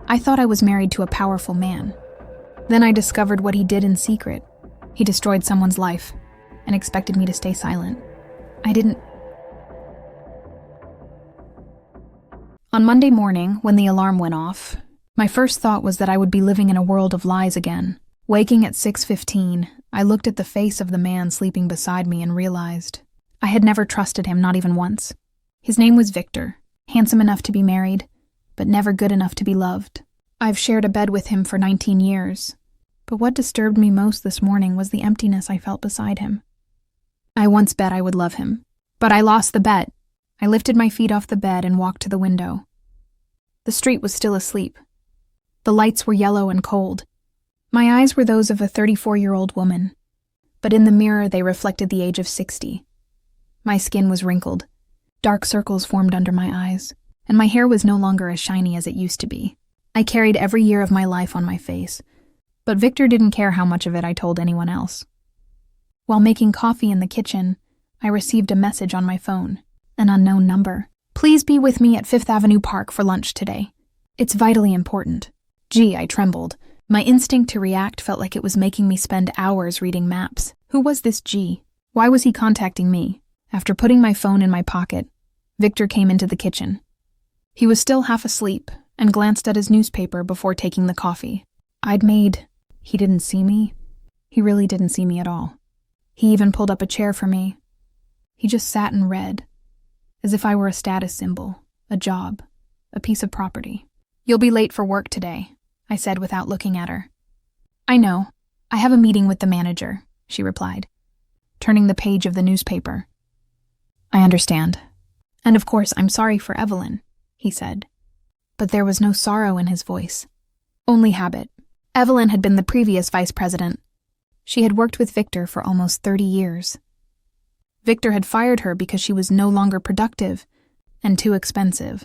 I thought I was married to a powerful man. Then I discovered what he did in secret. He destroyed someone's life and expected me to stay silent. I didn't. On Monday morning, when the alarm went off, my first thought was that I would be living in a world of lies again. Waking at 6:15, I looked at the face of the man sleeping beside me and realized I had never trusted him, not even once. His name was Victor, handsome enough to be married, but never good enough to be loved. I've shared a bed with him for 19 years, but what disturbed me most this morning was the emptiness I felt beside him. I once bet I would love him, but I lost the bet. I lifted my feet off the bed and walked to the window. The street was still asleep. The lights were yellow and cold. My eyes were those of a 34-year-old woman, but in the mirror they reflected the age of 60. My skin was wrinkled. Dark circles formed under my eyes, and my hair was no longer as shiny as it used to be. I carried every year of my life on my face, but Victor didn't care how much of it I told anyone else. While making coffee in the kitchen, I received a message on my phone. An unknown number. Please be with me at 5th Avenue Park for lunch today. It's vitally important. Gee, I trembled. My instinct to react felt like it was making me spend hours reading maps. Who was this G? Why was he contacting me? After putting my phone in my pocket, Victor came into the kitchen. He was still half asleep and glanced at his newspaper before taking the coffee. He didn't see me. He really didn't see me at all. He even pulled up a chair for me. He just sat and read, as if I were a status symbol, a job, a piece of property. You'll be late for work today, I said without looking at her. I know. I have a meeting with the manager, she replied, turning the page of the newspaper. I understand. And of course, I'm sorry for Evelyn, he said. But there was no sorrow in his voice. Only habit. Evelyn had been the previous vice president. She had worked with Victor for almost 30 years. Victor had fired her because she was no longer productive and too expensive.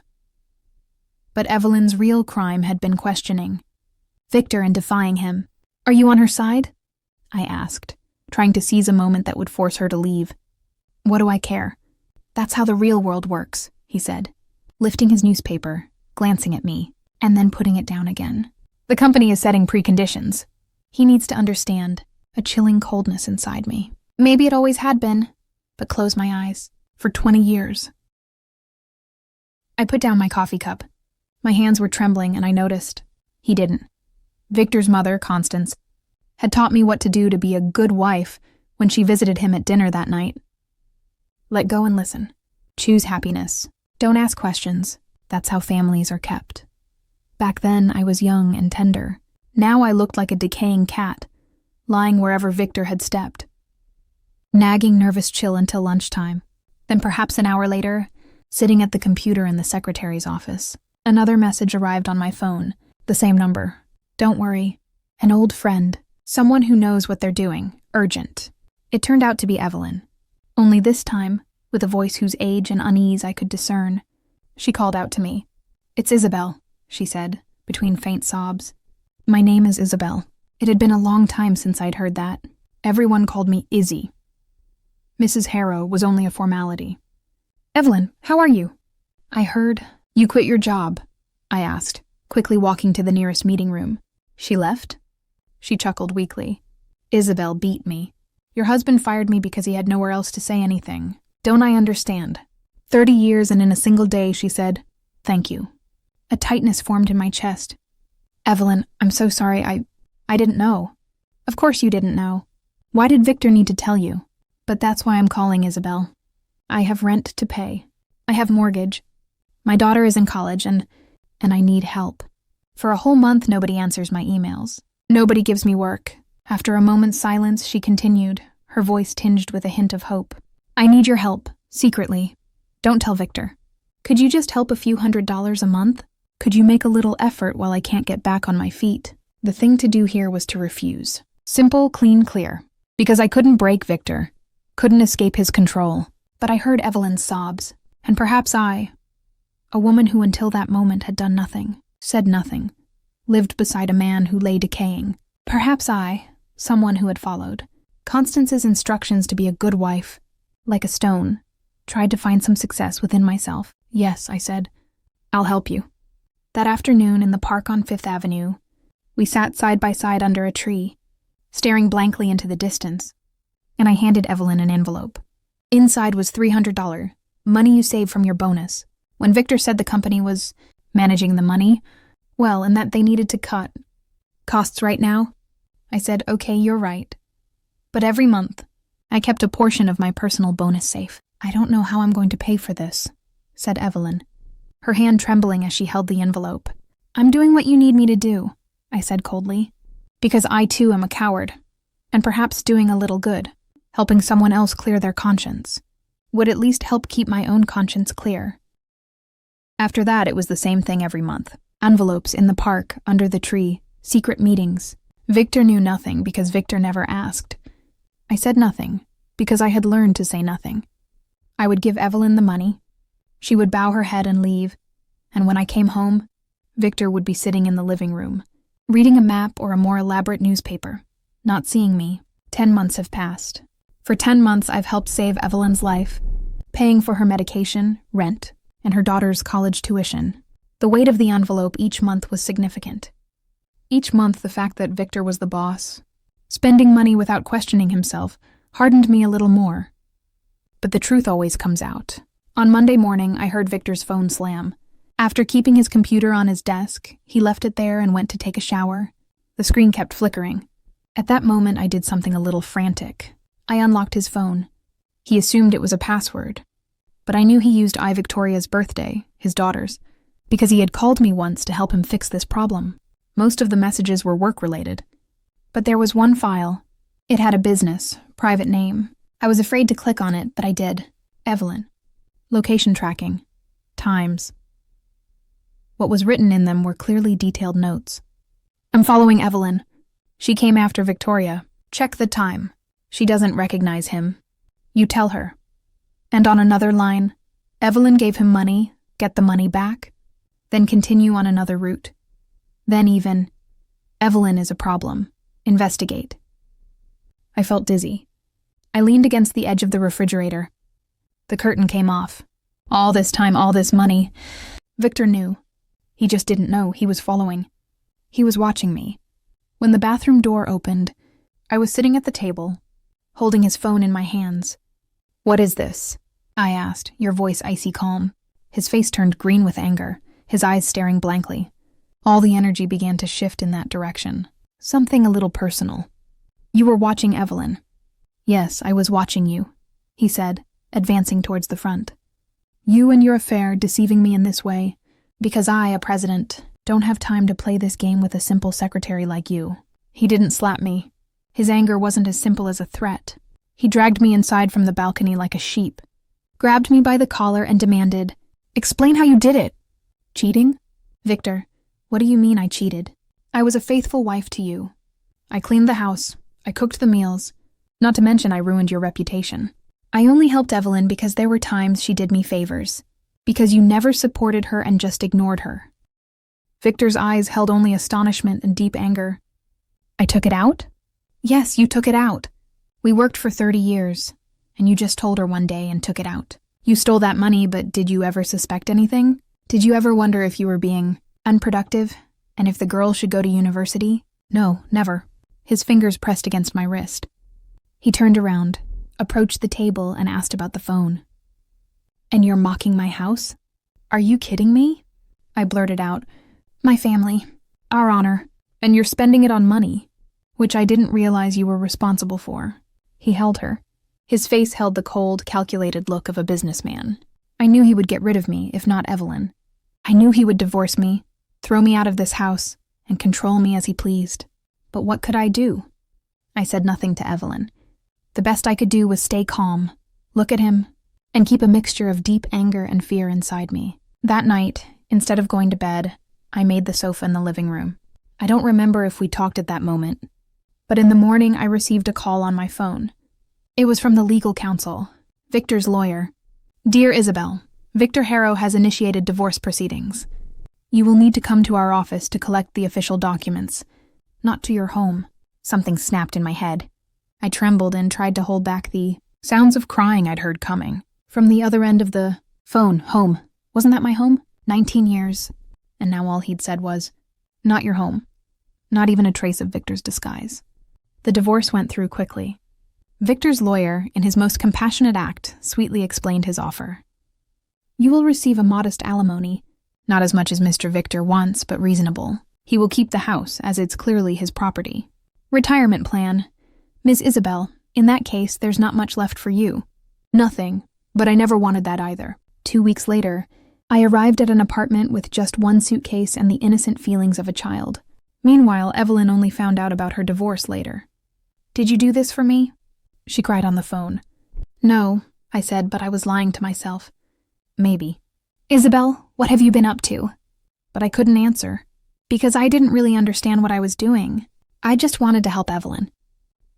But Evelyn's real crime had been questioning Victor and defying him. Are you on her side? I asked, trying to seize a moment that would force her to leave. What do I care? That's how the real world works, he said, lifting his newspaper, glancing at me, and then putting it down again. The company is setting preconditions. He needs to understand. A chilling coldness inside me. Maybe it always had been, but close my eyes. For 20 years. I put down my coffee cup. My hands were trembling and I noticed. He didn't. Victor's mother, Constance, had taught me what to do to be a good wife when she visited him at dinner that night. Let go and listen. Choose happiness. Don't ask questions. That's how families are kept. Back then, I was young and tender. Now I looked like a decaying cat, lying wherever Victor had stepped. Nagging nervous chill until lunchtime. Then perhaps an hour later, sitting at the computer in the secretary's office, another message arrived on my phone, the same number. Don't worry. An old friend. Someone who knows what they're doing. Urgent. It turned out to be Evelyn. Only this time, with a voice whose age and unease I could discern. She called out to me. It's Isabel, she said, between faint sobs. My name is Isabel. It had been a long time since I'd heard that. Everyone called me Izzy. Mrs. Harrow was only a formality. Evelyn, how are you? I heard you quit your job, I asked, quickly walking to the nearest meeting room. She left? She chuckled weakly. Isabel beat me. Your husband fired me because he had nowhere else to say anything. Don't I understand? 30 years and in a single day, she said, thank you. A tightness formed in my chest. Evelyn, I'm so sorry, I didn't know. Of course you didn't know. Why did Victor need to tell you? But that's why I'm calling, Isabel. I have rent to pay. I have mortgage. My daughter is in college and I need help. For a whole month, nobody answers my emails. Nobody gives me work. After a moment's silence, she continued, her voice tinged with a hint of hope. I need your help, secretly. Don't tell Victor. Could you just help a few $100s a month? Could you make a little effort while I can't get back on my feet? The thing to do here was to refuse. Simple, clean, clear. Because I couldn't break Victor. Couldn't escape his control. But I heard Evelyn's sobs. And perhaps I, a woman who until that moment had done nothing, said nothing, lived beside a man who lay decaying. Perhaps I, someone who had followed Constance's instructions to be a good wife, like a stone, tried to find some success within myself. Yes, I said. I'll help you. That afternoon in the park on Fifth Avenue, we sat side by side under a tree, staring blankly into the distance, and I handed Evelyn an envelope. Inside was $300, money you saved from your bonus. When Victor said the company was managing the money, well, and that they needed to cut costs right now, I said, okay, you're right. But every month, I kept a portion of my personal bonus safe. I don't know how I'm going to pay for this, said Evelyn, her hand trembling as she held the envelope. I'm doing what you need me to do, I said coldly, because I too am a coward, and perhaps doing a little good, helping someone else clear their conscience, would at least help keep my own conscience clear. After that, it was the same thing every month. Envelopes in the park, under the tree, secret meetings. Victor knew nothing because Victor never asked. I said nothing because I had learned to say nothing. I would give Evelyn the money. She would bow her head and leave, and when I came home, Victor would be sitting in the living room, reading a map or a more elaborate newspaper, not seeing me. 10 months have passed. For 10 months, I've helped save Evelyn's life, paying for her medication, rent, and her daughter's college tuition. The weight of the envelope each month was significant. Each month, the fact that Victor was the boss, spending money without questioning himself, hardened me a little more. But the truth always comes out. On Monday morning, I heard Victor's phone slam. After keeping his computer on his desk, he left it there and went to take a shower. The screen kept flickering. At that moment, I did something a little frantic. I unlocked his phone. He assumed it was a password. But I knew he used Victoria's birthday, his daughter's, because he had called me once to help him fix this problem. Most of the messages were work-related. But there was one file. It had a business, private name. I was afraid to click on it, but I did. Evelyn. Location tracking. Times. What was written in them were clearly detailed notes. I'm following Evelyn. She came after Victoria. Check the time. She doesn't recognize him. You tell her. And on another line, Evelyn gave him money, get the money back, then continue on another route. Then even, Evelyn is a problem. Investigate. I felt dizzy. I leaned against the edge of the refrigerator. The curtain came off. All this time, all this money. Victor knew. He just didn't know he was following. He was watching me. When the bathroom door opened, I was sitting at the table, holding his phone in my hands. What is this? I asked, your voice icy calm. His face turned green with anger, his eyes staring blankly. All the energy began to shift in that direction. Something a little personal. You were watching Evelyn. Yes, I was watching you, he said, advancing towards the front. You and your affair deceiving me in this way, because I, a president, don't have time to play this game with a simple secretary like you. He didn't slap me. His anger wasn't as simple as a threat. He dragged me inside from the balcony like a sheep, grabbed me by the collar and demanded, explain how you did it. Cheating? Victor, what do you mean I cheated? I was a faithful wife to you. I cleaned the house. I cooked the meals. Not to mention I ruined your reputation. I only helped Evelyn because there were times she did me favors, because you never supported her and just ignored her. Victor's eyes held only astonishment and deep anger. I took it out? Yes, you took it out. We worked for 30 years, and you just told her one day and took it out. You stole that money, but did you ever suspect anything? Did you ever wonder if you were being unproductive, and if the girl should go to university? No, never. His fingers pressed against my wrist. He turned around, approached the table, and asked about the phone. And you're mocking my house? Are you kidding me? I blurted out. My family, our honor, and you're spending it on money, which I didn't realize you were responsible for. He held her. His face held the cold, calculated look of a businessman. I knew he would get rid of me, if not Evelyn. I knew he would divorce me, throw me out of this house, and control me as he pleased. But what could I do? I said nothing to Evelyn. The best I could do was stay calm, look at him, and keep a mixture of deep anger and fear inside me. That night, instead of going to bed, I made the sofa in the living room. I don't remember if we talked at that moment, but in the morning I received a call on my phone. It was from the legal counsel, Victor's lawyer. Dear Isabel, Victor Harrow has initiated divorce proceedings. You will need to come to our office to collect the official documents, not to your home. Something snapped in my head. I trembled and tried to hold back the sounds of crying I'd heard coming. From the other end of the phone, home. Wasn't that my home? 19 years. and now all he'd said was, "Not your home." Not even a trace of Victor's disguise. The divorce went through quickly. Victor's lawyer, in his most compassionate act, sweetly explained his offer. "You will receive a modest alimony, not as much as Mr. Victor wants, but reasonable. He will keep the house, as it's clearly his property. Retirement plan. Miss Isabel, in that case, there's not much left for you." Nothing, but I never wanted that either. 2 weeks later, I arrived at an apartment with just one suitcase and the innocent feelings of a child. Meanwhile, Evelyn only found out about her divorce later. "Did you do this for me?" she cried on the phone. "No," I said, but I was lying to myself. "Maybe." "Isabel, what have you been up to?" But I couldn't answer, because I didn't really understand what I was doing. I just wanted to help Evelyn.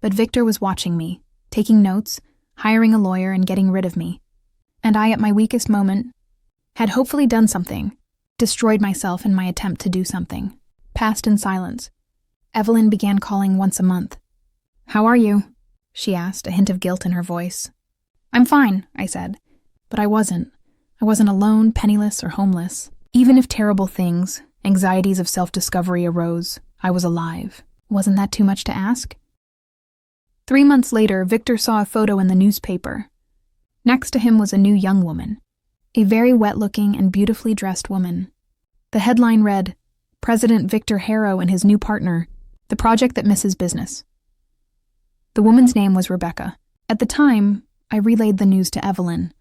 But Victor was watching me, taking notes, hiring a lawyer, and getting rid of me. And I, at my weakest moment, had hopefully done something, destroyed myself in my attempt to do something. Passed in silence. Evelyn began calling once a month. "How are you?" she asked, a hint of guilt in her voice. "I'm fine," I said. But I wasn't. I wasn't alone, penniless, or homeless. Even if terrible things, anxieties of self-discovery arose, I was alive. Wasn't that too much to ask? 3 months later, Victor saw a photo in the newspaper. Next to him was a new young woman, a very wet-looking and beautifully dressed woman. The headline read, "President Victor Harrow and his new partner, the project that misses business." The woman's name was Rebecca. At the time, I relayed the news to Evelyn,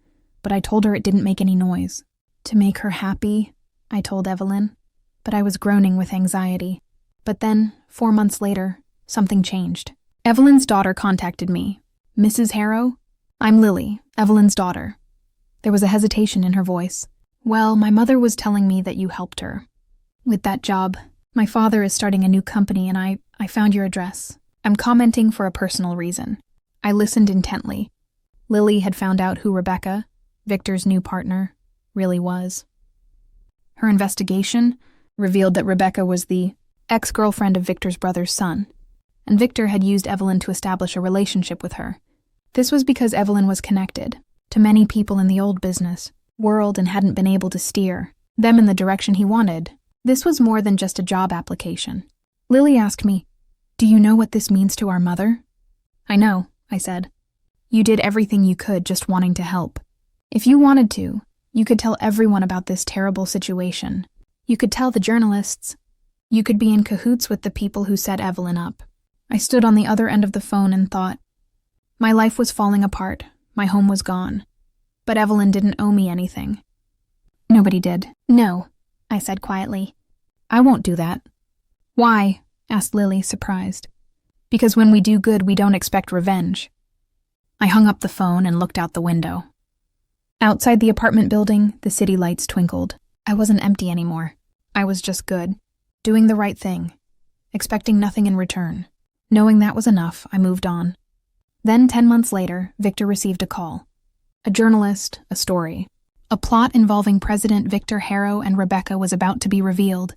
but I told her it didn't make any noise. "To make her happy," I told Evelyn, but I was groaning with anxiety. But then, 4 months later, something changed. Evelyn's daughter contacted me. "Mrs. Harrow? I'm Lily, Evelyn's daughter." There was a hesitation in her voice. "Well, my mother was telling me that you helped her with that job. My father is starting a new company and I found your address. I'm commenting for a personal reason." I listened intently. Lily had found out who Rebecca, Victor's new partner, really was. Her investigation revealed that Rebecca was the ex-girlfriend of Victor's brother's son, and Victor had used Evelyn to establish a relationship with her. This was because Evelyn was connected to many people in the old business world and hadn't been able to steer them in the direction he wanted. This was more than just a job application. Lily asked me, "Do you know what this means to our mother?" "I know," I said. "You did everything you could, just wanting to help. If you wanted to, you could tell everyone about this terrible situation. You could tell the journalists. You could be in cahoots with the people who set Evelyn up." I stood on the other end of the phone and thought. My life was falling apart. My home was gone. But Evelyn didn't owe me anything. Nobody did. "No," I said quietly. "I won't do that." "Why?" asked Lily, surprised. "Because when we do good, we don't expect revenge." I hung up the phone and looked out the window. Outside the apartment building, the city lights twinkled. I wasn't empty anymore. I was just good, doing the right thing, expecting nothing in return. Knowing that was enough, I moved on. Then, 10 months later, Victor received a call. A journalist, a story. A plot involving President Victor Harrow and Rebecca was about to be revealed,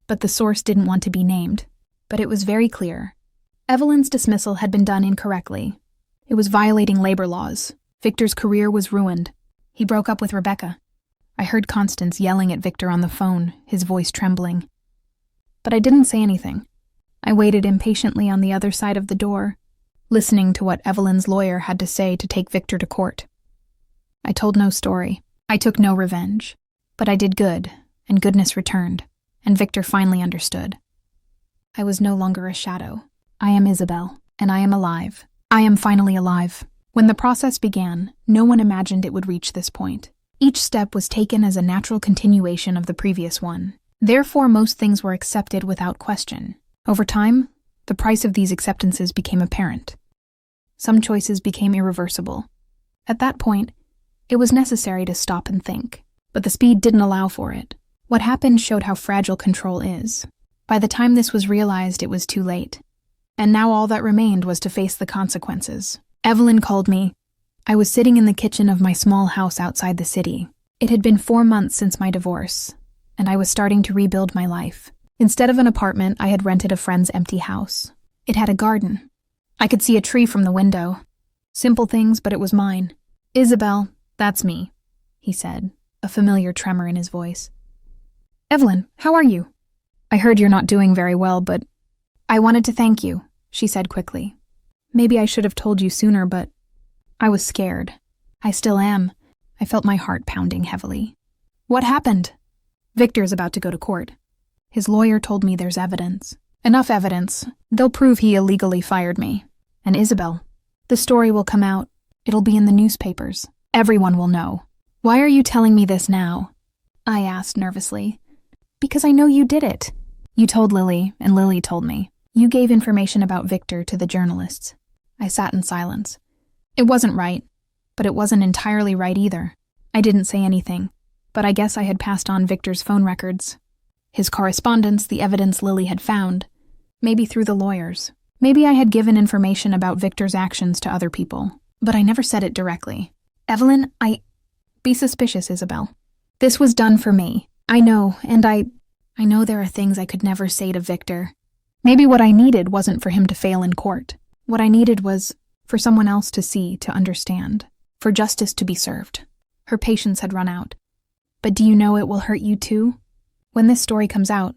but the source didn't want to be named. But it was very clear. Evelyn's dismissal had been done incorrectly. It was violating labor laws. Victor's career was ruined. He broke up with Rebecca. I heard Constance yelling at Victor on the phone, his voice trembling. But I didn't say anything. I waited impatiently on the other side of the door, listening to what Evelyn's lawyer had to say to take Victor to court. I told no story. I took no revenge. But I did good, and goodness returned, and Victor finally understood. I was no longer a shadow. I am Isabel, and I am alive. I am finally alive. When the process began, no one imagined it would reach this point. Each step was taken as a natural continuation of the previous one. Therefore, most things were accepted without question. Over time, the price of these acceptances became apparent. Some choices became irreversible. At that point, it was necessary to stop and think. But the speed didn't allow for it. What happened showed how fragile control is. By the time this was realized, it was too late. And now all that remained was to face the consequences. Evelyn called me. I was sitting in the kitchen of my small house outside the city. It had been 4 months since my divorce, and I was starting to rebuild my life. Instead of an apartment, I had rented a friend's empty house. It had a garden. I could see a tree from the window. Simple things, but it was mine. "Isabel, that's me," he said, a familiar tremor in his voice. Evelyn, how are you? I heard you're not doing very well, but I wanted to thank you, she said quickly. Maybe I should have told you sooner, but I was scared. I still am. I felt my heart pounding heavily. What happened? Victor's about to go to court. His lawyer told me there's evidence. Enough evidence. They'll prove he illegally fired me. And Isabel. The story will come out. It'll be in the newspapers. Everyone will know. Why are you telling me this now? I asked nervously. Because I know you did it. You told Lily, and Lily told me. You gave information about Victor to the journalists. I sat in silence. It wasn't right, but it wasn't entirely right either. I didn't say anything, but I guess I had passed on Victor's phone records. His correspondence, the evidence Lily had found. Maybe through the lawyers. Maybe I had given information about Victor's actions to other people, but I never said it directly. Evelyn, Be suspicious, Isabel. This was done for me. I know, and I know there are things I could never say to Victor. Maybe what I needed wasn't for him to fail in court. What I needed was for someone else to see, to understand, for justice to be served. Her patience had run out. But do you know it will hurt you too? When this story comes out,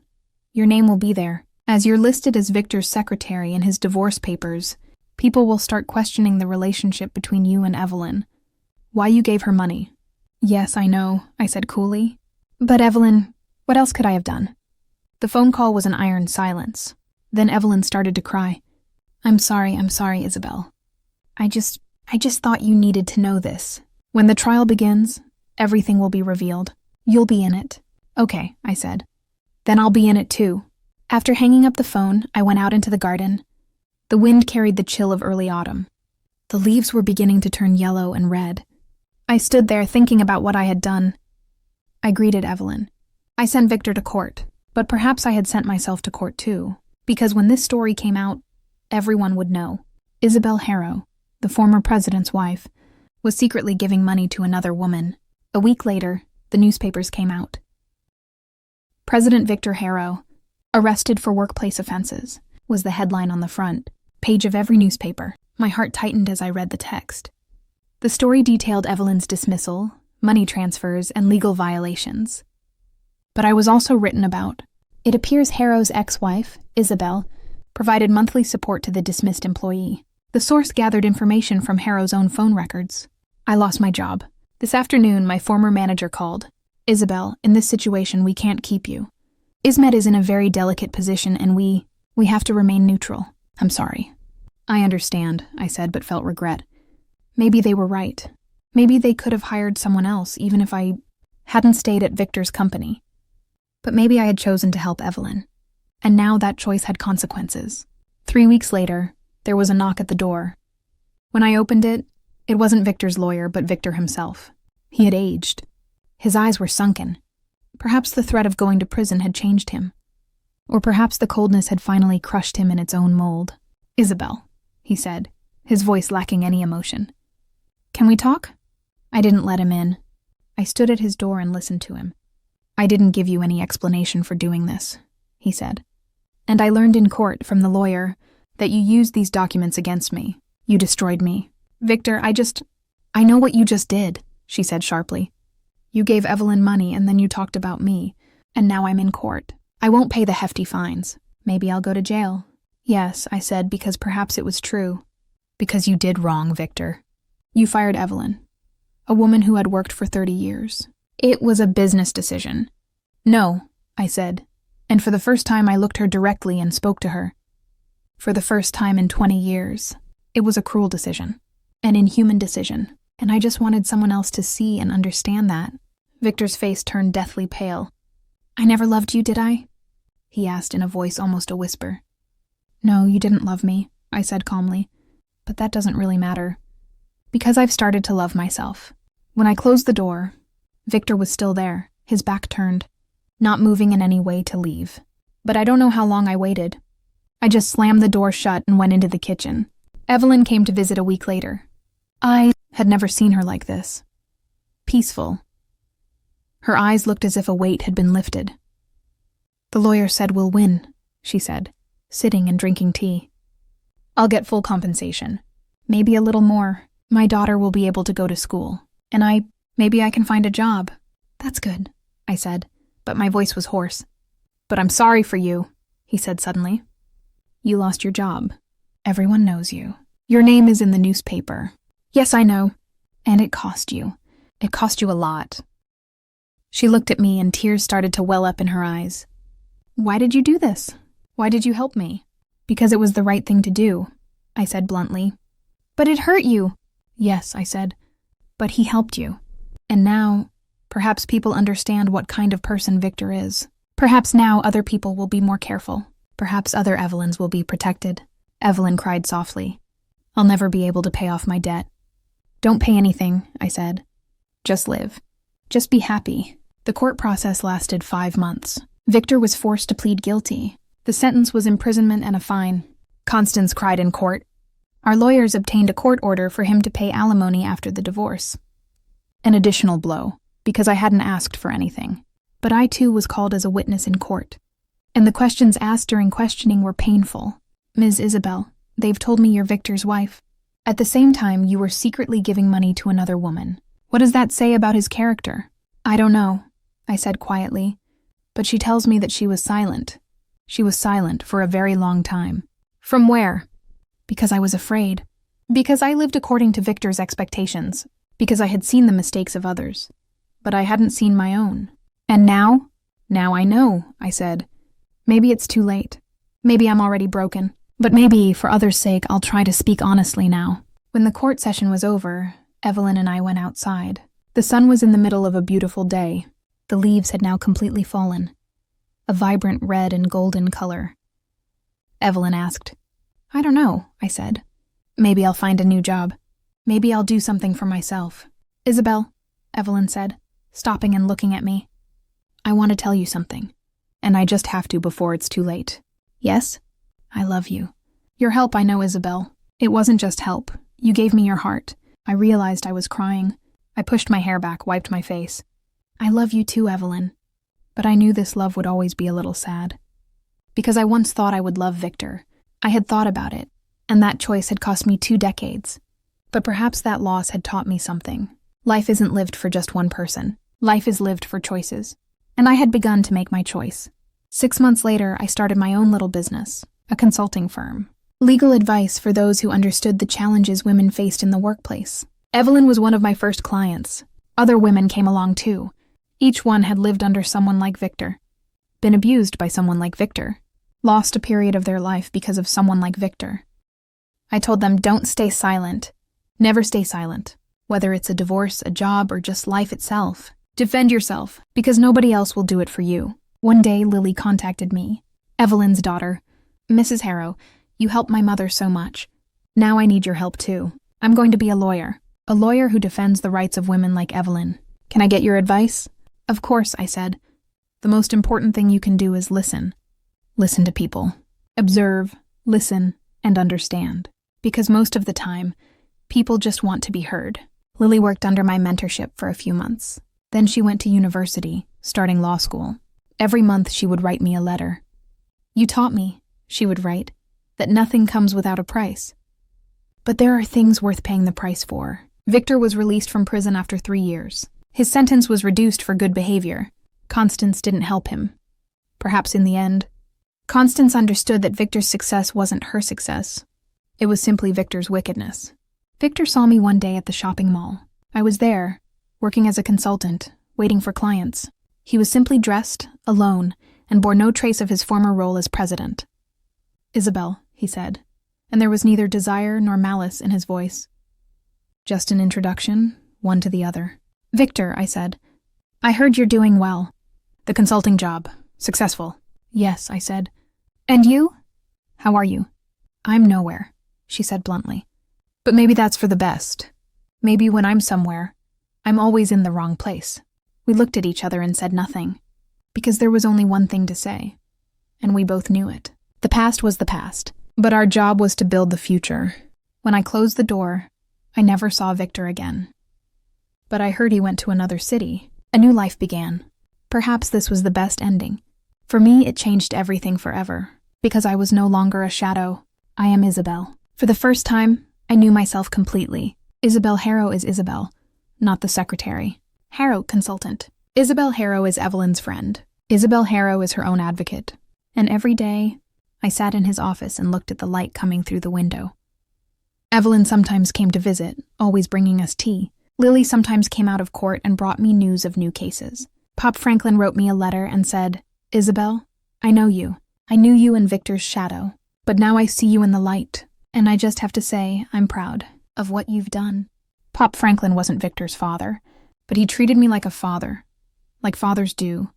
your name will be there. As you're listed as Victor's secretary in his divorce papers, people will start questioning the relationship between you and Evelyn. Why you gave her money. Yes, I know, I said coolly. But Evelyn, what else could I have done? The phone call was an iron silence. Then Evelyn started to cry. I'm sorry, Isabel. I just thought you needed to know this. When the trial begins, everything will be revealed. You'll be in it. Okay, I said. Then I'll be in it too. After hanging up the phone, I went out into the garden. The wind carried the chill of early autumn. The leaves were beginning to turn yellow and red. I stood there thinking about what I had done. I greeted Evelyn. I sent Victor to court, but perhaps I had sent myself to court too, because when this story came out, everyone would know. Isabel Harrow, the former president's wife, was secretly giving money to another woman. A week later, the newspapers came out. President Victor Harrow, arrested for workplace offenses, was the headline on the front page of every newspaper. My heart tightened as I read the text. The story detailed Evelyn's dismissal, money transfers, and legal violations. But I was also written about. It appears Harrow's ex-wife, Isabel, provided monthly support to the dismissed employee. The source gathered information from Harrow's own phone records. I lost my job. This afternoon, my former manager called. Isabel, in this situation, we can't keep you. Ismet is in a very delicate position, and we have to remain neutral. I'm sorry. I understand, I said, but felt regret. Maybe they were right. Maybe they could have hired someone else, even if I hadn't stayed at Victor's company. But maybe I had chosen to help Evelyn. And now that choice had consequences. 3 weeks later, there was a knock at the door. When I opened it, it wasn't Victor's lawyer, but Victor himself. He had aged. His eyes were sunken. Perhaps the threat of going to prison had changed him. Or perhaps the coldness had finally crushed him in its own mold. Isabel, he said, his voice lacking any emotion. Can we talk? I didn't let him in. I stood at his door and listened to him. I didn't give you any explanation for doing this, he said. And I learned in court from the lawyer that you used these documents against me. You destroyed me. Victor, I know what you just did, she said sharply. You gave Evelyn money and then you talked about me, and now I'm in court. I won't pay the hefty fines. Maybe I'll go to jail. Yes, I said, because perhaps it was true. Because you did wrong, Victor. You fired Evelyn, a woman who had worked for 30 years. It was a business decision. No, I said, and for the first time I looked her directly and spoke to her. For the first time in 20 years. It was a cruel decision, an inhuman decision, and I just wanted someone else to see and understand that. Victor's face turned deathly pale. I never loved you, did I? He asked in a voice almost a whisper. No, you didn't love me, I said calmly, but that doesn't really matter. Because I've started to love myself. When I closed the door, Victor was still there, his back turned, not moving in any way to leave. But I don't know how long I waited. I just slammed the door shut and went into the kitchen. Evelyn came to visit a week later. I had never seen her like this. Peaceful. Her eyes looked as if a weight had been lifted. The lawyer said we'll win, she said, sitting and drinking tea. I'll get full compensation. Maybe a little more. My daughter will be able to go to school. And maybe I can find a job. That's good, I said. but my voice was hoarse. "But I'm sorry for you," he said suddenly. "You lost your job. Everyone knows you. Your name is in the newspaper." "Yes, I know. And it cost you. It cost you a lot." She looked at me and tears started to well up in her eyes. "Why did you do this? Why did you help me?" "Because it was the right thing to do," I said bluntly. "But it hurt you." "Yes," I said. "But he helped you. And now, perhaps people understand what kind of person Victor is. Perhaps now other people will be more careful. Perhaps other Evelyns will be protected." Evelyn cried softly. "I'll never be able to pay off my debt." "Don't pay anything," I said. "Just live. Just be happy." The court process lasted 5 months. Victor was forced to plead guilty. The sentence was imprisonment and a fine. Constance cried in court. Our lawyers obtained a court order for him to pay alimony after the divorce. An additional blow, because I hadn't asked for anything. But I too was called as a witness in court. And the questions asked during questioning were painful. "Ms. Isabel, they've told me you're Victor's wife. At the same time, you were secretly giving money to another woman. What does that say about his character?" "I don't know," I said quietly. "But she tells me that she was silent. She was silent for a very long time." "From where?" "Because I was afraid. Because I lived according to Victor's expectations. Because I had seen the mistakes of others. But I hadn't seen my own. And now? Now I know," I said. "Maybe it's too late. Maybe I'm already broken. But maybe, for others' sake, I'll try to speak honestly now." When the court session was over, Evelyn and I went outside. The sun was in the middle of a beautiful day. The leaves had now completely fallen. A vibrant red and golden color. Evelyn asked. "I don't know," I said. "Maybe I'll find a new job. Maybe I'll do something for myself." "Isabel," Evelyn said, stopping and looking at me. "I want to tell you something, and I just have to before it's too late." "Yes?" "I love you. Your help, I know, Isabel. It wasn't just help. You gave me your heart." I realized I was crying. I pushed my hair back, wiped my face. "I love you too, Evelyn. But I knew this love would always be a little sad. Because I once thought I would love Victor. I had thought about it, and that choice had cost me 2 decades. But perhaps that loss had taught me something. Life isn't lived for just one person. Life is lived for choices. And I had begun to make my choice. 6 months later, I started my own little business, a consulting firm. Legal advice for those who understood the challenges women faced in the workplace. Evelyn was one of my first clients. Other women came along too. Each one had lived under someone like Victor, been abused by someone like Victor, lost a period of their life because of someone like Victor. I told them, don't stay silent. Never stay silent. Whether it's a divorce, a job, or just life itself. Defend yourself, because nobody else will do it for you. One day, Lily contacted me. Evelyn's daughter. "Mrs. Harrow, you helped my mother so much. Now I need your help too. I'm going to be a lawyer who defends the rights of women like Evelyn. Can I get your advice?" "Of course," I said. "The most important thing you can do is listen. Listen to people. Observe, listen, and understand. Because most of the time, people just want to be heard." Lily worked under my mentorship for a few months. Then she went to university, starting law school. Every month she would write me a letter. "You taught me," she would write, "that nothing comes without a price. But there are things worth paying the price for." Victor was released from prison after 3 years. His sentence was reduced for good behavior. Constance didn't help him. Perhaps in the end. Constance understood that Victor's success wasn't her success. It was simply Victor's wickedness. Victor saw me one day at the shopping mall. I was there, working as a consultant, waiting for clients. He was simply dressed, alone, and bore no trace of his former role as president. "Isabel," he said, and there was neither desire nor malice in his voice. Just an introduction, one to the other. "Victor," I said, "I heard you're doing well. The consulting job. Successful." "Yes," I said. "And you? How are you?" "I'm nowhere," she said bluntly. "But maybe that's for the best. Maybe when I'm somewhere, I'm always in the wrong place." We looked at each other and said nothing, because there was only one thing to say, and we both knew it. The past was the past, but our job was to build the future. When I closed the door, I never saw Victor again. But I heard he went to another city. A new life began. Perhaps this was the best ending. For me, it changed everything forever, because I was no longer a shadow. I am Isabel. For the first time, I knew myself completely. Isabel Harrow is Isabel, not the secretary. Harrow, consultant. Isabel Harrow is Evelyn's friend. Isabel Harrow is her own advocate, and every day I sat in his office and looked at the light coming through the window. Evelyn sometimes came to visit, always bringing us tea. Lily sometimes came out of court and brought me news of new cases. Pop Franklin wrote me a letter and said, "Isabel, I know you. I knew you in Victor's shadow, but now I see you in the light, and I just have to say I'm proud of what you've done." Pop Franklin wasn't Victor's father, but he treated me like a father, like fathers do,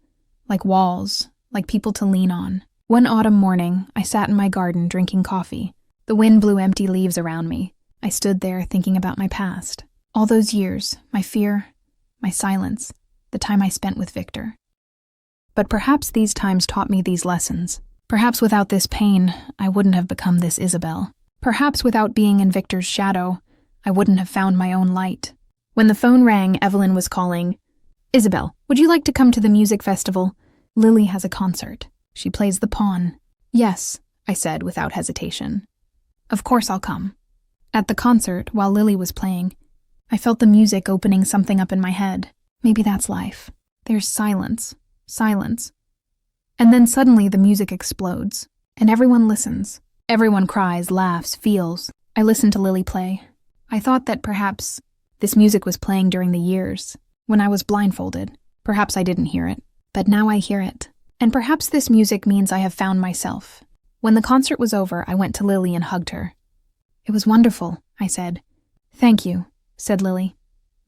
like walls, like people to lean on. One autumn morning, I sat in my garden drinking coffee. The wind blew empty leaves around me. I stood there thinking about my past. All those years, my fear, my silence, the time I spent with Victor. But perhaps these times taught me these lessons. Perhaps without this pain, I wouldn't have become this Isabel. Perhaps without being in Victor's shadow, I wouldn't have found my own light. When the phone rang, Evelyn was calling. "Isabel, would you like to come to the music festival? Lily has a concert. She plays the pawn." "Yes," I said without hesitation. "Of course I'll come." At the concert, while Lily was playing, I felt the music opening something up in my head. Maybe that's life. There's silence. Silence. And then suddenly the music explodes, and everyone listens. Everyone cries, laughs, feels. I listened to Lily play. I thought that perhaps this music was playing during the years, when I was blindfolded. Perhaps I didn't hear it, but now I hear it. And perhaps this music means I have found myself. When the concert was over, I went to Lily and hugged her. "It was wonderful," I said. "Thank you," said Lily.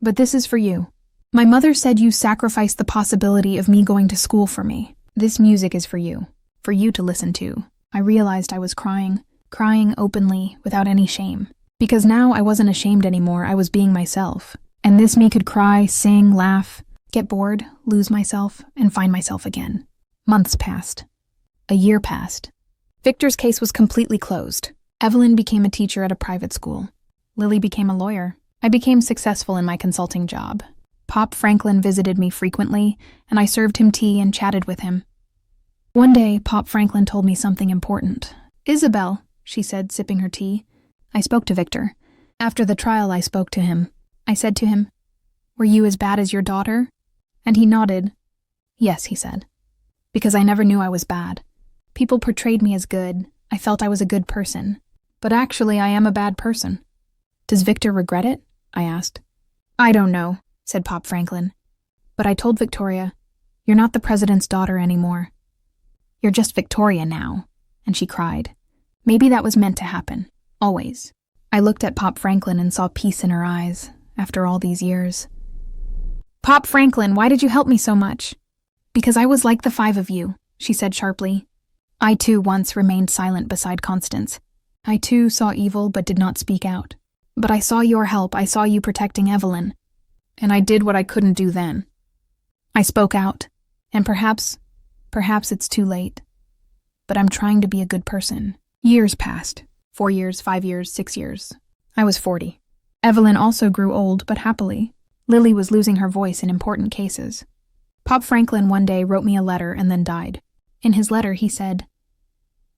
"But this is for you. My mother said you sacrificed the possibility of me going to school for me. This music is for you to listen to." I realized I was crying openly, without any shame. Because now I wasn't ashamed anymore, I was being myself. And this me could cry, sing, laugh, get bored, lose myself, and find myself again. Months passed. A year passed. Victor's case was completely closed. Evelyn became a teacher at a private school. Lily became a lawyer. I became successful in my consulting job. Pop Franklin visited me frequently, and I served him tea and chatted with him. One day, Pop Franklin told me something important. "Isabel," she said, sipping her tea. I spoke to Victor. After the trial, I spoke to him. I said to him, "Were you as bad as your daughter?" And he nodded. "Yes," he said. "Because I never knew I was bad. People portrayed me as good. I felt I was a good person. But actually, I am a bad person." "Does Victor regret it?" I asked. "I don't know," said Pop Franklin. "But I told Victoria, you're not the president's daughter anymore. You're just Victoria now." And she cried. Maybe that was meant to happen. Always. I looked at Pop Franklin and saw peace in her eyes, after all these years. "Pop Franklin, why did you help me so much?" "Because I was like the five of you," she said sharply. I too once remained silent beside Constance. I too saw evil but did not speak out. But I saw your help, I saw you protecting Evelyn. And I did what I couldn't do then. I spoke out, and perhaps it's too late. But I'm trying to be a good person. Years passed. 4 years, 5 years, 6 years. I was 40. Evelyn also grew old, but happily. Lily was losing her voice in important cases. Pop Franklin one day wrote me a letter and then died. In his letter, he said,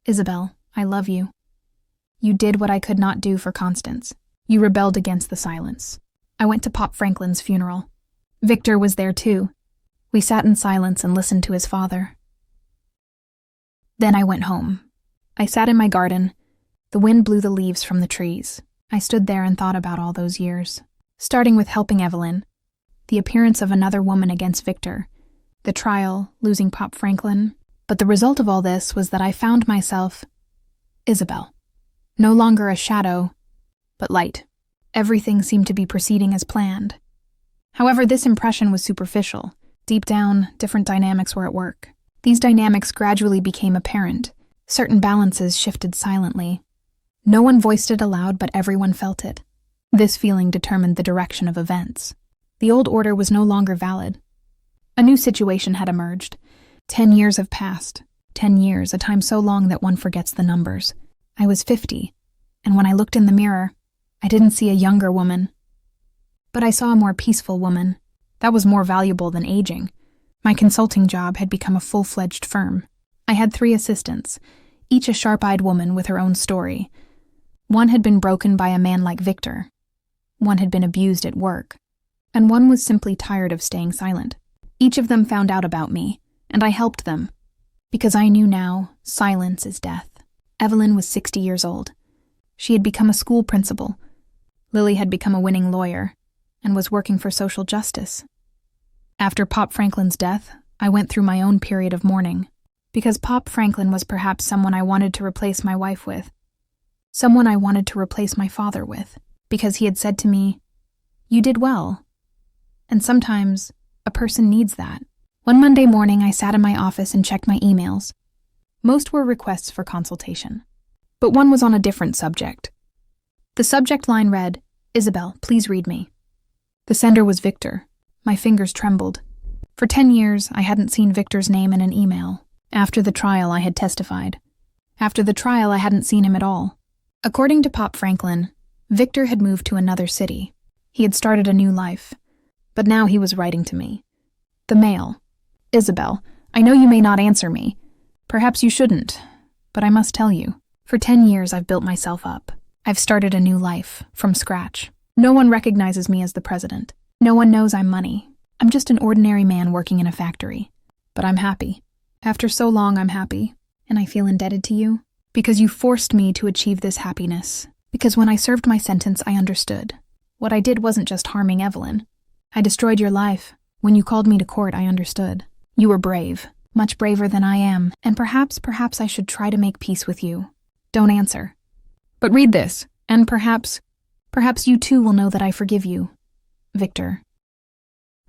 "Isabel, I love you. You did what I could not do for Constance. You rebelled against the silence." I went to Pop Franklin's funeral. Victor was there too. We sat in silence and listened to his father. Then I went home. I sat in my garden. The wind blew the leaves from the trees. I stood there and thought about all those years, starting with helping Evelyn, the appearance of another woman against Victor, the trial, losing Pop Franklin. But the result of all this was that I found myself Isabel. No longer a shadow, but light. Everything seemed to be proceeding as planned. However, this impression was superficial. Deep down, different dynamics were at work. These dynamics gradually became apparent. Certain balances shifted silently. No one voiced it aloud, but everyone felt it. This feeling determined the direction of events. The old order was no longer valid. A new situation had emerged. 10 years have passed. 10 years, a time so long that one forgets the numbers. I was 50, and when I looked in the mirror, I didn't see a younger woman. But I saw a more peaceful woman. That was more valuable than aging. My consulting job had become a full-fledged firm. I had 3 assistants, each a sharp-eyed woman with her own story. One had been broken by a man like Victor. One had been abused at work. And one was simply tired of staying silent. Each of them found out about me, and I helped them. Because I knew now, silence is death. Evelyn was 60 years old. She had become a school principal. Lily had become a winning lawyer and was working for social justice. After Pop Franklin's death, I went through my own period of mourning, because Pop Franklin was perhaps someone I wanted to replace my wife with, someone I wanted to replace my father with, because he had said to me, "You did well." And sometimes a person needs that. One Monday morning, I sat in my office and checked my emails. Most were requests for consultation, but one was on a different subject. The subject line read, "Isabel, please read me." The sender was Victor. My fingers trembled. For 10 years, I hadn't seen Victor's name in an email. After the trial, I had testified. After the trial, I hadn't seen him at all. According to Pop Franklin, Victor had moved to another city. He had started a new life. But now he was writing to me. The mail. "Isabel, I know you may not answer me. Perhaps you shouldn't. But I must tell you, for 10 years I've built myself up. I've started a new life, from scratch. No one recognizes me as the president. No one knows I'm money. I'm just an ordinary man working in a factory. But I'm happy. After so long, I'm happy. And I feel indebted to you, because you forced me to achieve this happiness. Because when I served my sentence, I understood. What I did wasn't just harming Evelyn. I destroyed your life. When you called me to court, I understood. You were brave, much braver than I am, and perhaps I should try to make peace with you. Don't answer. But read this, and perhaps you too will know that I forgive you. Victor."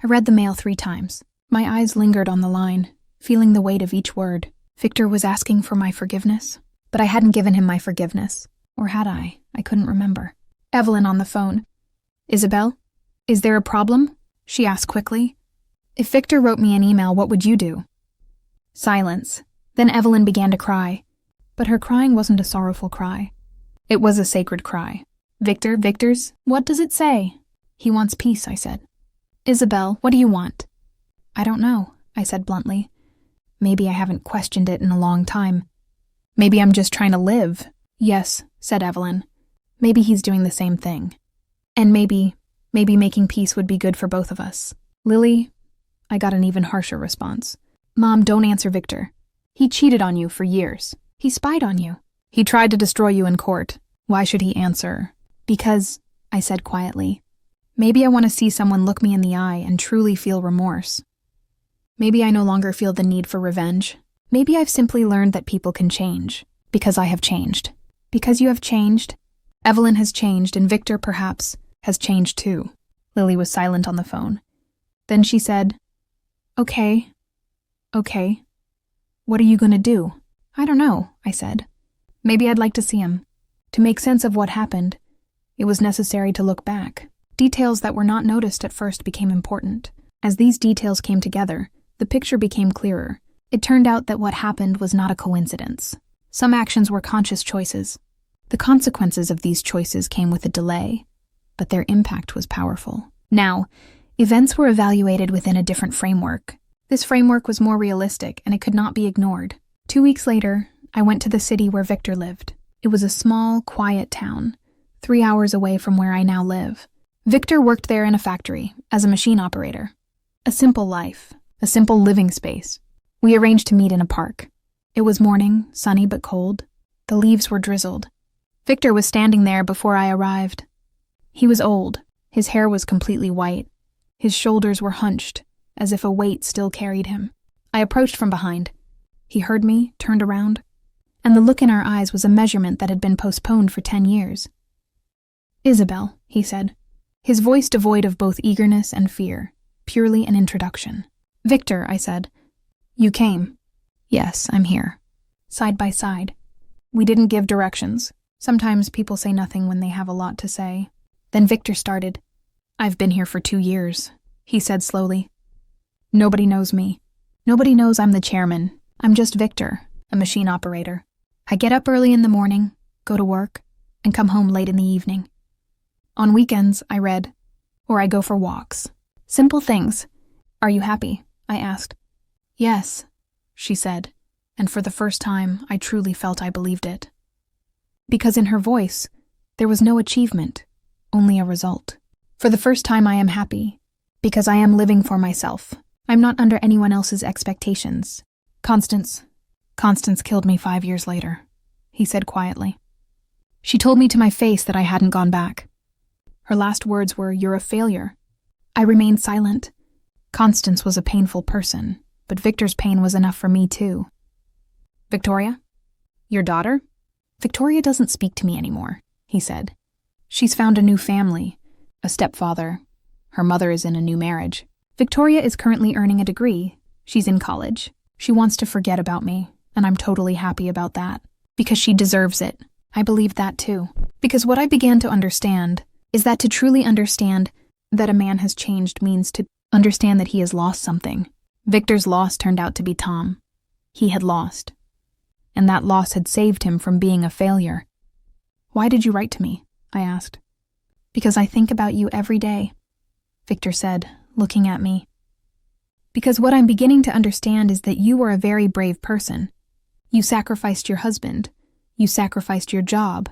I read the mail 3 times. My eyes lingered on the line, feeling the weight of each word. Victor was asking for my forgiveness, but I hadn't given him my forgiveness. Or had I? I couldn't remember. Evelyn on the phone. "Isabel, is there a problem?" she asked quickly. "If Victor wrote me an email, what would you do?" Silence. Then Evelyn began to cry. But her crying wasn't a sorrowful cry. It was a sacred cry. Victor's, what does it say?" "He wants peace," I said. "Isabel, what do you want?" "I don't know," I said bluntly. Maybe I haven't questioned it in a long time. Maybe I'm just trying to live. "Yes," said Evelyn. "Maybe he's doing the same thing. And maybe making peace would be good for both of us." "Lily," I got an even harsher response. "Mom, don't answer Victor. He cheated on you for years. He spied on you. He tried to destroy you in court. Why should he answer?" "Because," I said quietly, "maybe I want to see someone look me in the eye and truly feel remorse. Maybe I no longer feel the need for revenge. Maybe I've simply learned that people can change. Because I have changed. Because you have changed. Evelyn has changed, and Victor, perhaps, has changed too." Lily was silent on the phone. Then she said, Okay. What are you going to do?" "I don't know," I said. "Maybe I'd like to see him. To make sense of what happened, it was necessary to look back. Details that were not noticed at first became important. As these details came together, the picture became clearer. It turned out that what happened was not a coincidence. Some actions were conscious choices. The consequences of these choices came with a delay, but their impact was powerful. Now, events were evaluated within a different framework. This framework was more realistic, and it could not be ignored. 2 weeks later, I went to the city where Victor lived. It was a small, quiet town, 3 hours away from where I now live. Victor worked there in a factory, as a machine operator. A simple life, a simple living space. We arranged to meet in a park. It was morning, sunny but cold. The leaves were drizzled. Victor was standing there before I arrived. He was old. His hair was completely white. His shoulders were hunched, as if a weight still carried him. I approached from behind. He heard me, turned around, and the look in our eyes was a measurement that had been postponed for 10 years. "Isabel," he said, his voice devoid of both eagerness and fear, purely an introduction. "Victor," I said. "You came." "Yes, I'm here." Side by side. We didn't give directions. Sometimes people say nothing when they have a lot to say. Then Victor started. "I've been here for 2 years," he said slowly. "Nobody knows me. Nobody knows I'm the chairman. I'm just Victor, a machine operator. I get up early in the morning, go to work, and come home late in the evening. On weekends, I read, or I go for walks. Simple things. Are you happy?" I asked. "Yes," she said, and for the first time, I truly felt I believed it. Because in her voice, there was no achievement, only a result. "For the first time, I am happy, because I am living for myself. I'm not under anyone else's expectations. Constance killed me 5 years later, he said quietly. She told me to my face that I hadn't gone back. Her last words were, "You're a failure." I remained silent. Constance was a painful person, but Victor's pain was enough for me too. Victoria? Your daughter? Victoria doesn't speak to me anymore, he said. She's found a new family, a stepfather. Her mother is in a new marriage. Victoria is currently earning a degree. She's in college. She wants to forget about me, and I'm totally happy about that. Because she deserves it. I believe that too. Because what I began to understand is that to truly understand that a man has changed means to understand that he has lost something. Victor's loss turned out to be Tom. He had lost. And that loss had saved him from being a failure. Why did you write to me? I asked. Because I think about you every day, Victor said, looking at me. Because what I'm beginning to understand is that you were a very brave person. You sacrificed your husband. You sacrificed your job.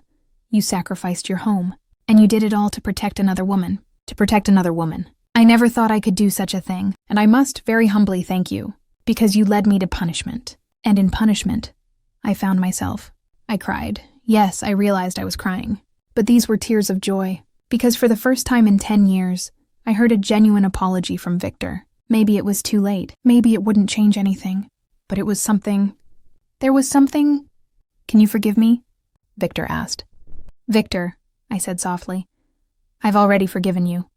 You sacrificed your home. And you did it all to protect another woman. To protect another woman. I never thought I could do such a thing, and I must very humbly thank you, because you led me to punishment. And in punishment, I found myself. I cried. Yes, I realized I was crying. But these were tears of joy, because for the first time in 10 years, I heard a genuine apology from Victor. Maybe it was too late. Maybe it wouldn't change anything. But it was something. There was something. Can you forgive me? Victor asked. Victor, I said softly, I've already forgiven you.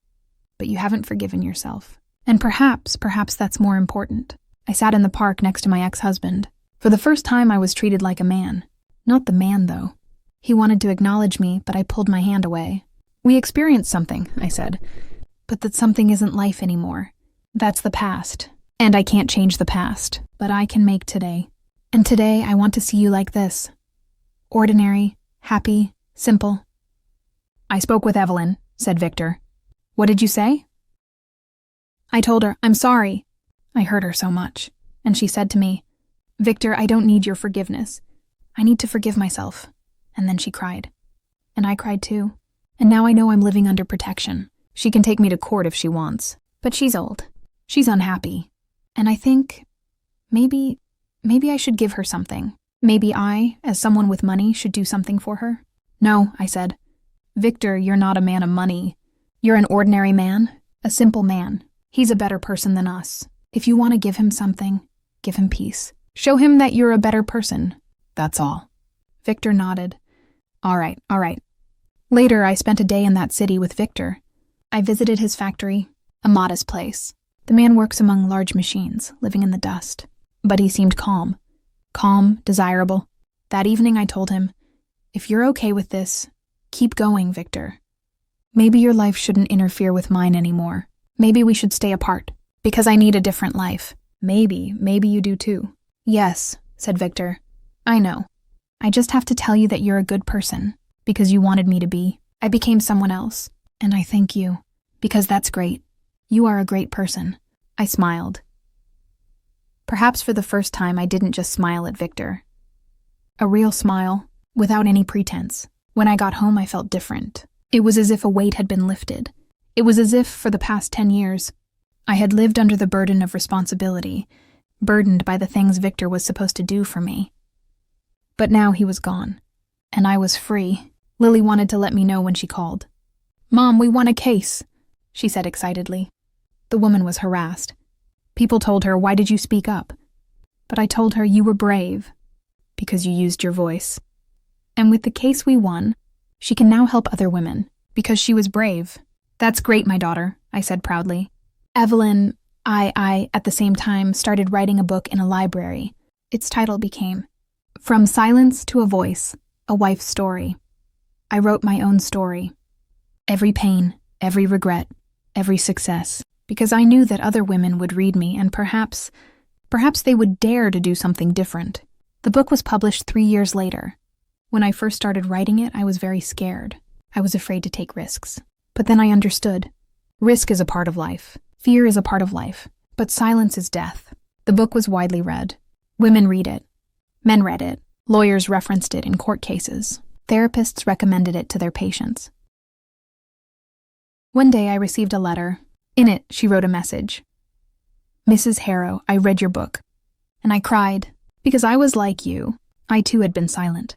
But you haven't forgiven yourself. And perhaps that's more important. I sat in the park next to my ex-husband. For the first time, I was treated like a man. Not the man, though. He wanted to acknowledge me, but I pulled my hand away. We experienced something, I said. But that something isn't life anymore. That's the past. And I can't change the past, but I can make today. And today, I want to see you like this. Ordinary, happy, simple. I spoke with Evelyn, said Victor. What did you say? I told her, I'm sorry. I hurt her so much. And she said to me, Victor, I don't need your forgiveness. I need to forgive myself. And then she cried. And I cried too. And now I know I'm living under protection. She can take me to court if she wants. But she's old. She's unhappy. And I think, maybe I should give her something. Maybe I, as someone with money, should do something for her. No, I said. Victor, you're not a man of money. You're an ordinary man, a simple man. He's a better person than us. If you want to give him something, give him peace. Show him that you're a better person. That's all. Victor nodded. All right. Later, I spent a day in that city with Victor. I visited his factory, a modest place. The man works among large machines, living in the dust. But he seemed calm. Calm, desirable. That evening, I told him, if you're okay with this, keep going, Victor. Maybe your life shouldn't interfere with mine anymore. Maybe we should stay apart, because I need a different life. Maybe you do too. Yes, said Victor. I know. I just have to tell you that you're a good person, because you wanted me to be. I became someone else, and I thank you, because that's great. You are a great person. I smiled. Perhaps for the first time I didn't just smile at Victor. A real smile, without any pretense. When I got home, I felt different. It was as if a weight had been lifted. It was as if, for the past 10 years, I had lived under the burden of responsibility, burdened by the things Victor was supposed to do for me. But now he was gone, and I was free. Lily wanted to let me know when she called. Mom, we won a case, she said excitedly. The woman was harassed. People told her, why did you speak up? But I told her, you were brave, because you used your voice. And with the case we won, she can now help other women, because she was brave. That's great, my daughter, I said proudly. Evelyn, I, at the same time, started writing a book in a library. Its title became From Silence to a Voice, A Wife's Story. I wrote my own story. Every pain, every regret, every success, because I knew that other women would read me and perhaps they would dare to do something different. The book was published 3 years later. When I first started writing it, I was very scared. I was afraid to take risks. But then I understood. Risk is a part of life. Fear is a part of life. But silence is death. The book was widely read. Women read it. Men read it. Lawyers referenced it in court cases. Therapists recommended it to their patients. One day I received a letter. In it, she wrote a message. "Mrs. Harrow, I read your book." And I cried, because I was like you. I too had been silent.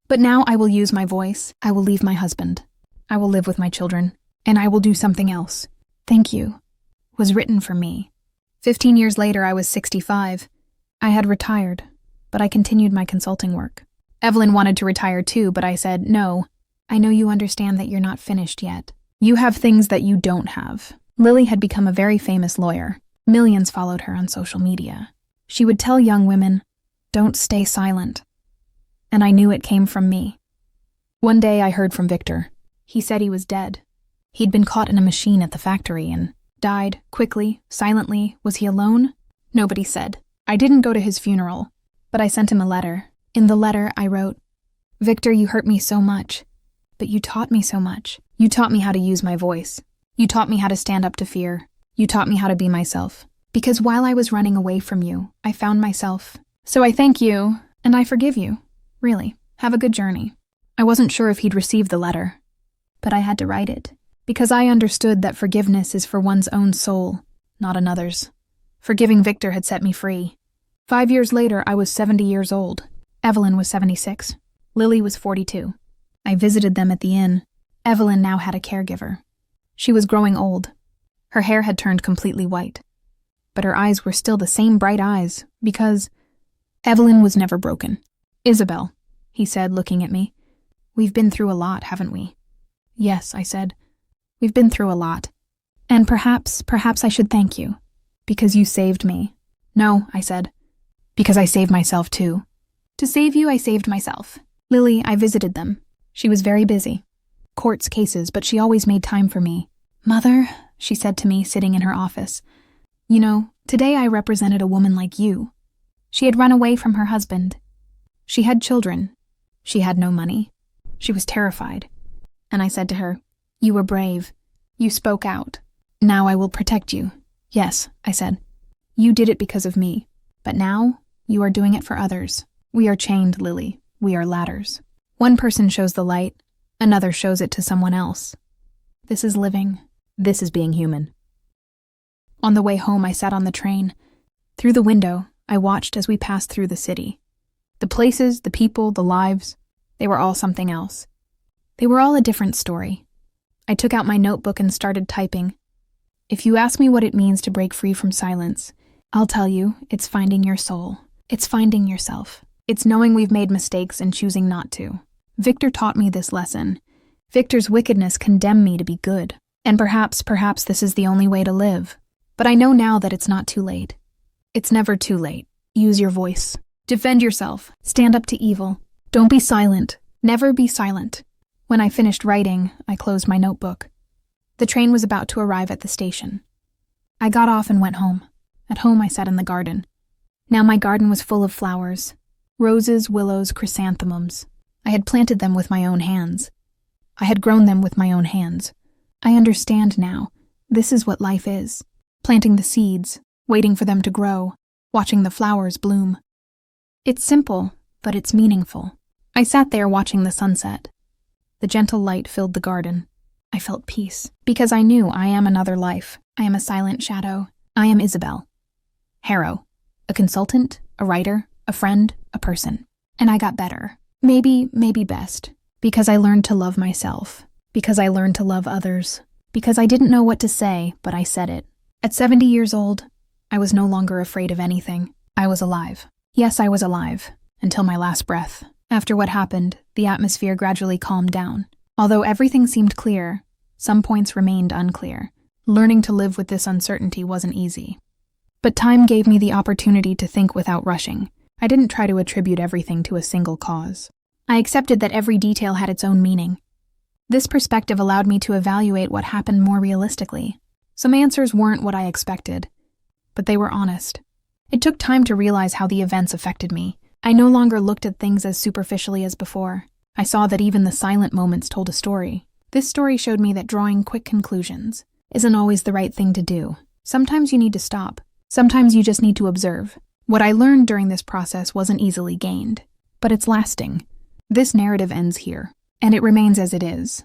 But now I will use my voice. I will leave my husband. I will live with my children. And I will do something else. Thank you. Was written for me. 15 years later, I was 65. I had retired, but I continued my consulting work. Evelyn wanted to retire too, but I said, no, I know you understand that you're not finished yet. You have things that you don't have. Lily had become a very famous lawyer. Millions followed her on social media. She would tell young women, don't stay silent. And I knew it came from me. One day I heard from Victor. He said he was dead. He'd been caught in a machine at the factory and died, quickly, silently. Was he alone? Nobody said. I didn't go to his funeral, but I sent him a letter. In the letter, I wrote, Victor, you hurt me so much, but you taught me so much. You taught me how to use my voice. You taught me how to stand up to fear. You taught me how to be myself. Because while I was running away from you, I found myself. So I thank you, and I forgive you. Really, have a good journey. I wasn't sure if he'd received the letter, but I had to write it, because I understood that forgiveness is for one's own soul, not another's. Forgiving Victor had set me free. 5 years later, I was 70 years old. Evelyn was 76. Lily was 42. I visited them at the inn. Evelyn now had a caregiver. She was growing old. Her hair had turned completely white. But her eyes were still the same bright eyes, because Evelyn was never broken. Isabel, he said, looking at me. We've been through a lot, haven't we? Yes, I said. We've been through a lot. And perhaps I should thank you. Because you saved me. No, I said. Because I saved myself too. To save you, I saved myself. Lily, I visited them. She was very busy. Courts, cases, but she always made time for me. Mother, she said to me, sitting in her office. You know, today I represented a woman like you. She had run away from her husband. She had children. She had no money. She was terrified. And I said to her, you were brave. You spoke out. Now I will protect you. Yes, I said. You did it because of me. But now, you are doing it for others. We are chained, Lily. We are ladders. One person shows the light. Another shows it to someone else. This is living. This is being human. On the way home, I sat on the train. Through the window, I watched as we passed through the city. The places, the people, the lives, they were all something else. They were all a different story. I took out my notebook and started typing. If you ask me what it means to break free from silence, I'll tell you, it's finding your soul. It's finding yourself. It's knowing we've made mistakes and choosing not to. Victor taught me this lesson. Victor's wickedness condemned me to be good. And perhaps this is the only way to live. But I know now that it's not too late. It's never too late. Use your voice. Defend yourself. Stand up to evil. Don't be silent. Never be silent. When I finished writing, I closed my notebook. The train was about to arrive at the station. I got off and went home. At home, I sat in the garden. Now my garden was full of flowers. Roses, willows, chrysanthemums. I had planted them with my own hands. I had grown them with my own hands. I understand now. This is what life is. Planting the seeds, waiting for them to grow, watching the flowers bloom. It's simple, but it's meaningful. I sat there watching the sunset. The gentle light filled the garden. I felt peace, because I knew I am another life. I am a silent shadow. I am Isabel Harrow, a consultant, a writer, a friend, a person. And I got better. Maybe best. Because I learned to love myself. Because I learned to love others. Because I didn't know what to say, but I said it. At 70 years old, I was no longer afraid of anything. I was alive. Yes, I was alive. Until my last breath. After what happened, the atmosphere gradually calmed down. Although everything seemed clear, some points remained unclear. Learning to live with this uncertainty wasn't easy. But time gave me the opportunity to think without rushing. I didn't try to attribute everything to a single cause. I accepted that every detail had its own meaning. This perspective allowed me to evaluate what happened more realistically. Some answers weren't what I expected, but they were honest. It took time to realize how the events affected me. I no longer looked at things as superficially as before. I saw that even the silent moments told a story. This story showed me that drawing quick conclusions isn't always the right thing to do. Sometimes you need to stop. Sometimes you just need to observe. What I learned during this process wasn't easily gained, but it's lasting. This narrative ends here, and it remains as it is.